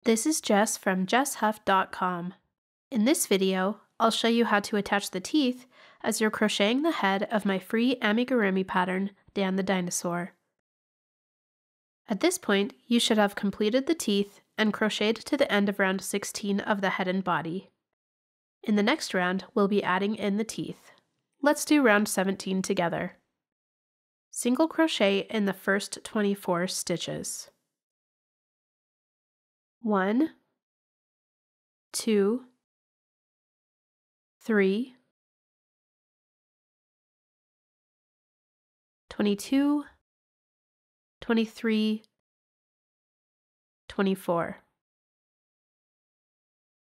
This is Jess from jesshuff.com. In this video, I'll show you how to attach the teeth as you're crocheting the head of my free amigurumi pattern, Dan the Dinosaur. At this point, you should have completed the teeth and crocheted to the end of round 16 of the head and body. In the next round, we'll be adding in the teeth. Let's do round 17 together. Single crochet in the first 24 stitches. 1, 2, 3, 22, 23, 24.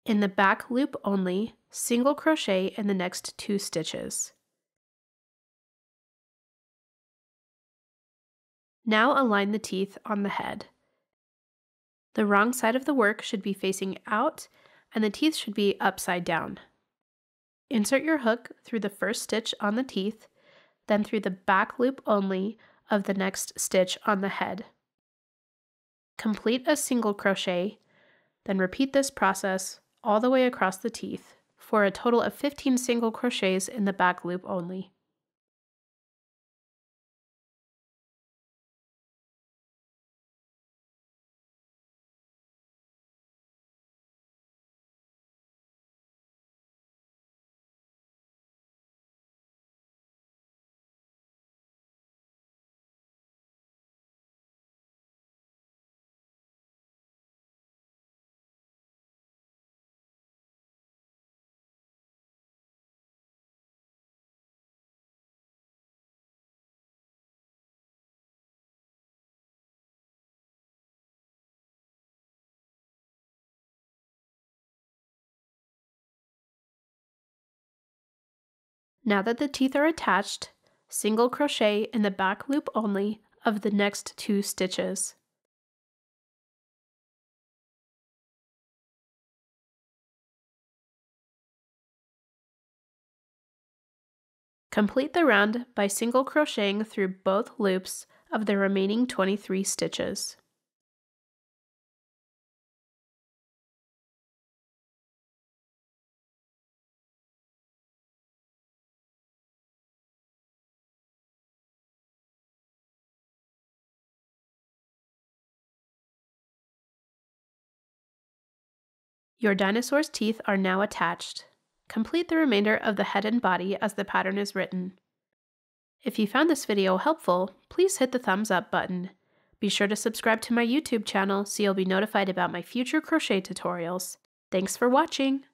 In the back loop only, single crochet in the next 2 stitches. Now align the teeth on the head. The wrong side of the work should be facing out and the teeth should be upside down. Insert your hook through the first stitch on the teeth, then through the back loop only of the next stitch on the head. Complete a single crochet, then repeat this process all the way across the teeth for a total of 15 single crochets in the back loop only. Now that the teeth are attached, single crochet in the back loop only of the next 2 stitches. Complete the round by single crocheting through both loops of the remaining 23 stitches. Your dinosaur's teeth are now attached. Complete the remainder of the head and body as the pattern is written. If you found this video helpful, please hit the thumbs up button. Be sure to subscribe to my YouTube channel so you'll be notified about my future crochet tutorials. Thanks for watching!